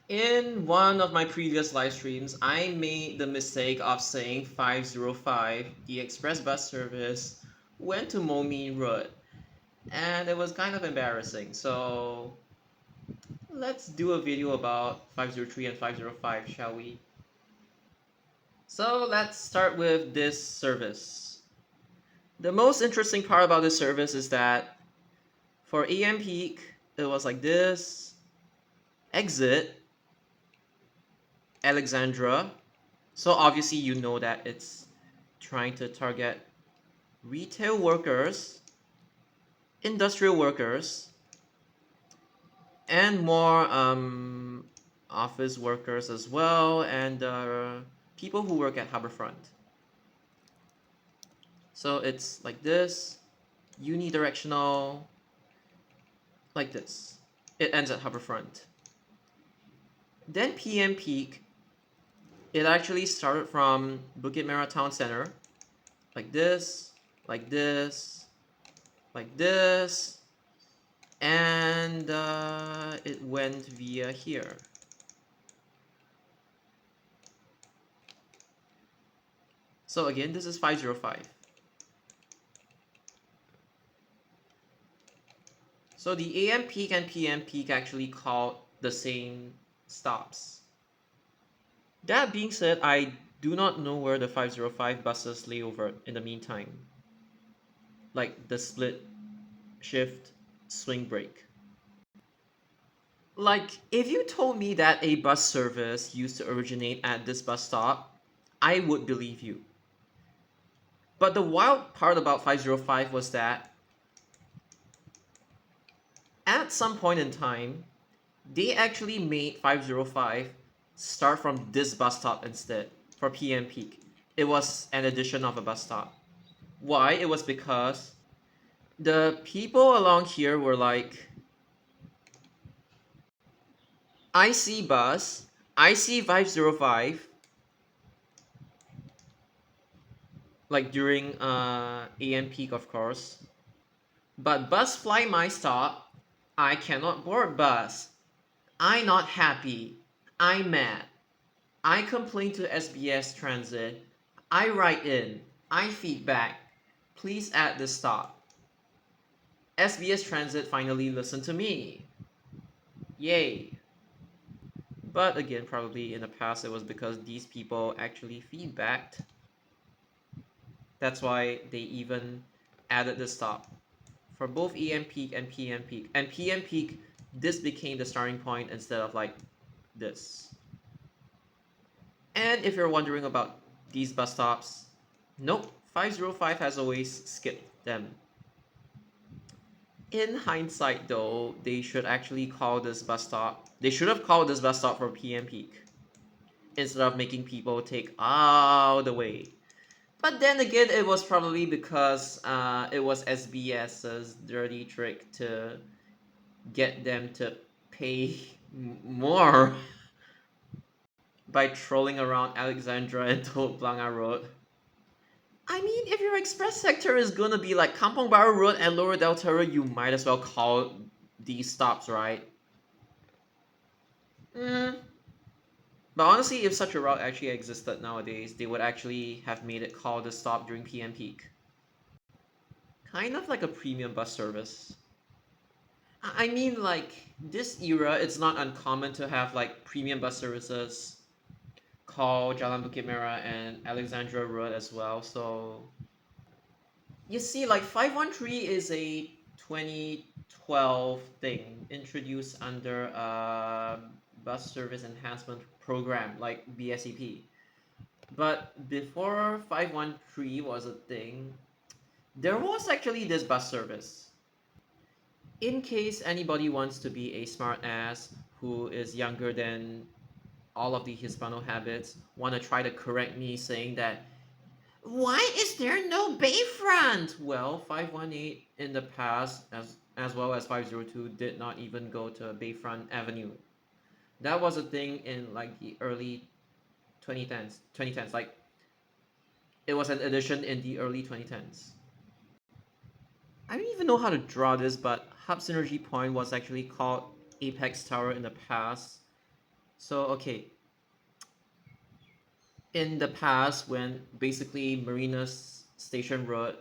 In one of my previous live streams, I made the mistake of saying 505, the express bus service, went to Momi Road, and it was kind of embarrassing. So let's do a video about 503 and 505, shall we? So let's start with this service. The most interesting part about this service is that for AM peak, it was like this: exit Alexandra. So obviously you know that it's trying to target retail workers, industrial workers, and more office workers as well, and people who work at Harbourfront. So it's like this, unidirectional, like this. It ends at Harbourfront. Then PM peak, it actually started from Bukit Merah Town Center, like this, like this, like this, and it went via here. So again, this is 505. So the AM peak and PM peak actually called the same stops. That being said, I do not know where the 505 buses lay over in the meantime. Like the split, shift, swing break. Like, if you told me that a bus service used to originate at this bus stop, I would believe you. But the wild part about 505 was that at some point in time, they actually made 505 start from this bus stop instead for PM peak. It was an addition of a bus stop. Why? It was because the people along here were like, I see bus, I see 505, like during AM peak, of course. But bus fly my stop, I cannot board bus. I not happy. I mad. I complain to SBS Transit. I write in. I feedback. Please add the stop. SBS Transit finally listened to me. Yay. But again, probably in the past it was because these people actually feedbacked. That's why they even added the stop for both AM peak and PM peak. And PM peak, this became the starting point instead of like this. And if you're wondering about these bus stops, nope, 505 has always skipped them. In hindsight though, they should actually call this bus stop, they should have called this bus stop for PM peak instead of making people take all the way. But then again, it was probably because it was SBS's dirty trick to get them to pay more by trolling around Alexandra and Teluk Blangah Road. I mean, if your express sector is gonna be like Kampong Bahru Road and Lower Delta Road, you might as well call these stops, right? Mm. But honestly, if such a route actually existed nowadays, they would actually have made it call the stop during PM peak. Kind of like a premium bus service. I mean, like, this era, it's not uncommon to have like premium bus services call Jalan Bukit Merah and Alexandra Road as well. So you see, like 513 is a 2012 thing introduced under a bus service enhancement program like BSEP. But before 513 was a thing, there was actually this bus service. In case anybody wants to be a smart ass who is younger than all of the Hispano habits, want to try to correct me saying that, why is there no Bayfront? Well, 518 in the past, as well as 502, did not even go to Bayfront Avenue. That was a thing in like the early 2010s. 2010s, like it was an addition in the early 2010s. I don't even know how to draw this, but Hub Synergy Point was actually called Apex Tower in the past. So, okay, in the past, when basically Marina's Station Road,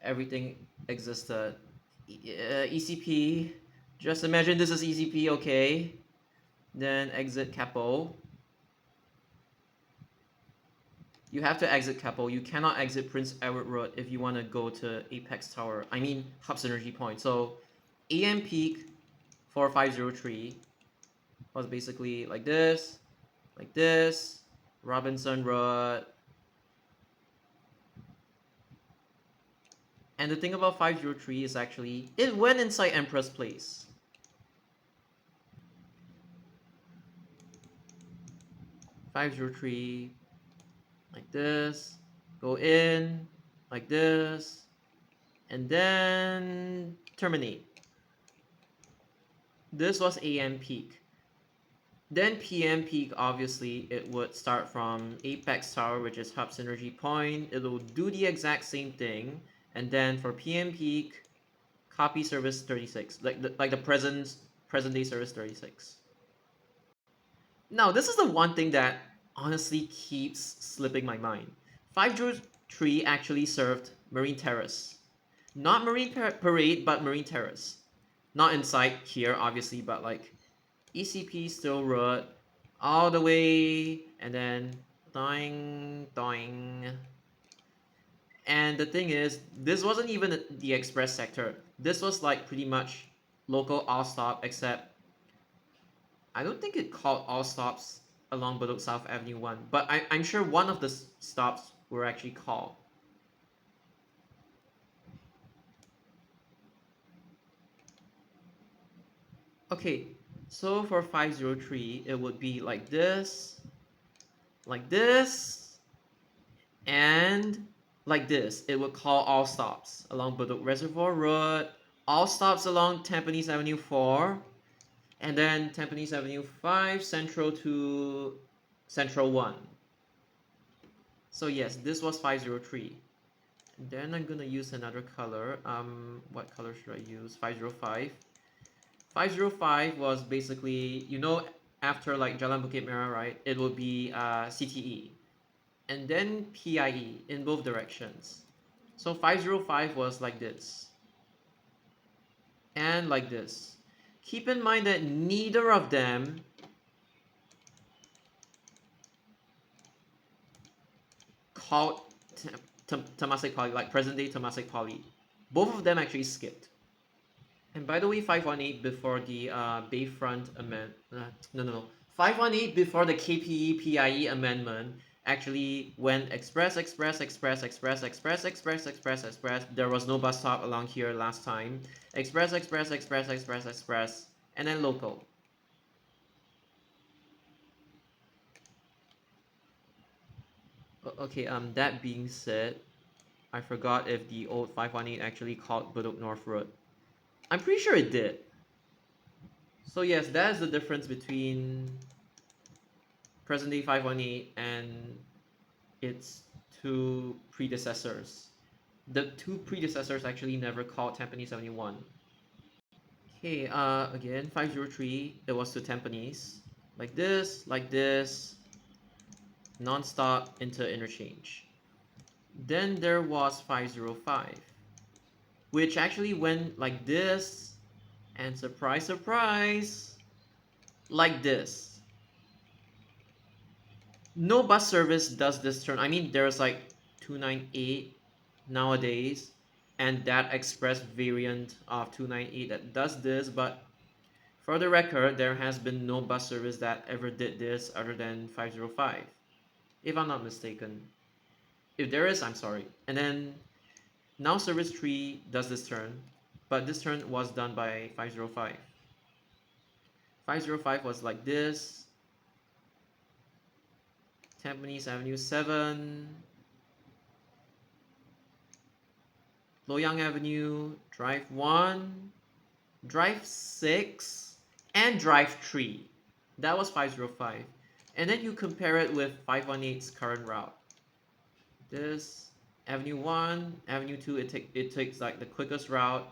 everything existed. ECP, just imagine this is ECP, okay? Then exit Capo. You have to exit Capo. You cannot exit Prince Edward Road if you want to go to Apex Tower. I mean, Hub Synergy Point. So, AM peak for 503 was basically like this, Robinson Road. And the thing about 503 is actually, it went inside Empress Place. Five zero three, like this, go in, like this, and then terminate. This was AM peak. Then PM peak, obviously, it would start from Apex Tower, which is Hub Synergy Point. It'll do the exact same thing. And then for PM peak, copy service 36, like the present day service 36. Now, this is the one thing that honestly keeps slipping my mind. 503 actually served Marine Terrace. Not Marine Parade, but Marine Terrace. Not inside here, obviously, but like ECP still wrote all the way and then doing doing. And the thing is, this wasn't even the express sector. This was like pretty much local all stop, except I don't think it called all stops along Bedok South Avenue 1, but I'm sure one of the stops were actually called. Okay, so for 503, it would be like this, and like this. It would call all stops along Bedok Reservoir Road, all stops along Tampines Avenue 4, and then Tampines Avenue 5, Central to Central 1. So yes, this was 503. And then I'm gonna use another color. What color should I use? 505. 505 was basically, after like Jalan Bukit Merah, right? It would be CTE. And then PIE in both directions. So 505 was like this. And like this. Keep in mind that neither of them called Temasek Poly, like present day Temasek Poly. Both of them actually skipped. And by the way, 518 before the Bayfront amendment, no. 518 before the KPE PIE amendment actually went express. There was no bus stop along here last time. Express, and then local. Okay, that being said, I forgot if the old 518 actually called Bedok North Road. I'm pretty sure it did. So yes, that is the difference between present day 518 and its two predecessors. The two predecessors actually never called Tampines 71. Okay, again, 503, it was to Tampines. Like this, non-stop into interchange. Then there was 505, which actually went like this, and surprise, surprise, like this. No bus service does this turn. I mean, there's like 298 nowadays, and that express variant of 298 that does this, but for the record, there has been no bus service that ever did this other than 505, if I'm not mistaken. If there is, I'm sorry. And then now service 3 does this turn, but this turn was done by 505. 505 was like this, Tampines Avenue 7, Loyang Avenue, Drive 1, Drive 6, and Drive 3. That was 505. And then you compare it with 518's current route. This, Avenue 1, Avenue 2, it takes like the quickest route.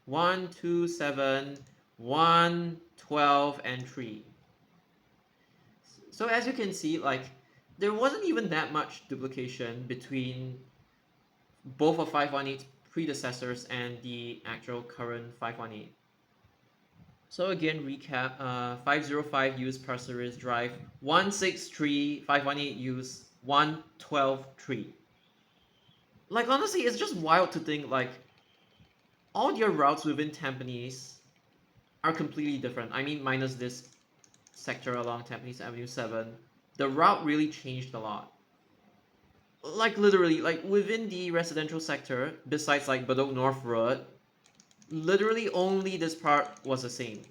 1, 2, 7, 1, 12, and 3. So as you can see, like there wasn't even that much duplication between both of 518's predecessors and the actual current 518. So again, recap, 505 use Pasir Ris Drive, 163, 518 use 112.3. Like honestly, it's just wild to think like all your routes within Tampines are completely different. I mean, minus this sector along Tampines Avenue 7, the route really changed a lot. Like literally, like within the residential sector, besides like Bedok North Road, literally only this part was the same.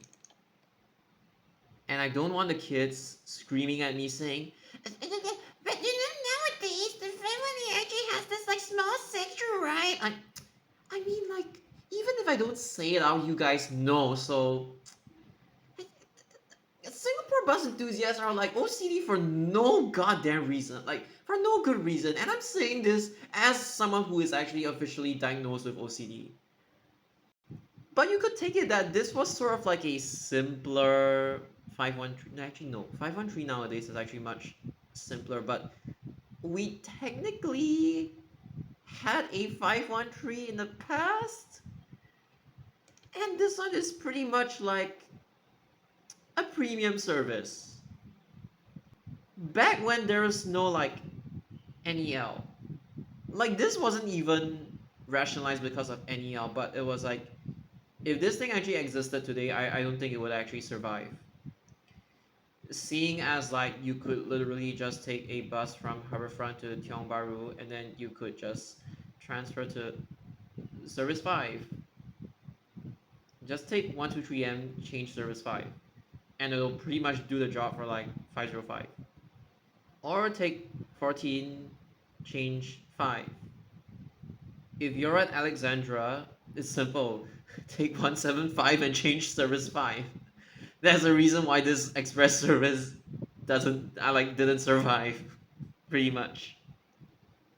And I don't want the kids screaming at me saying, but nowadays the family actually has this like small sector, right? I mean, like, even if I don't say it out, you guys know. So Singapore bus enthusiasts are like OCD for no goddamn reason, like for no good reason. And I'm saying this as someone who is actually officially diagnosed with OCD. But you could take it that this was sort of like a simpler 513. Actually, no, 513 nowadays is actually much simpler. But we technically had a 513 in the past, and this one is pretty much like a premium service. Back when there was no like NEL, like this wasn't even rationalized because of NEL, but it was like if this thing actually existed today, I don't think it would actually survive. Seeing as like you could literally just take a bus from Harbourfront to Tiong Bahru and then you could just transfer to Service 5. Just take 123M, change Service 5, and it'll pretty much do the job for like 505. Or take 14, change 5. If you're at Alexandra, it's simple. Take 175 and change Service 5. That's the reason why this express service didn't survive, pretty much.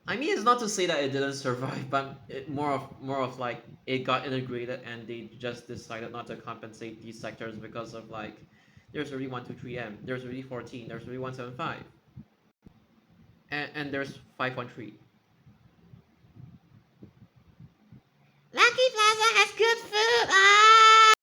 I mean, it's not to say that it didn't survive, but more of like it got integrated and they just decided not to compensate these sectors because of like there's already 123M, there's already 14, there's already 175, and there's 513. Lucky Plaza has good food. Ah!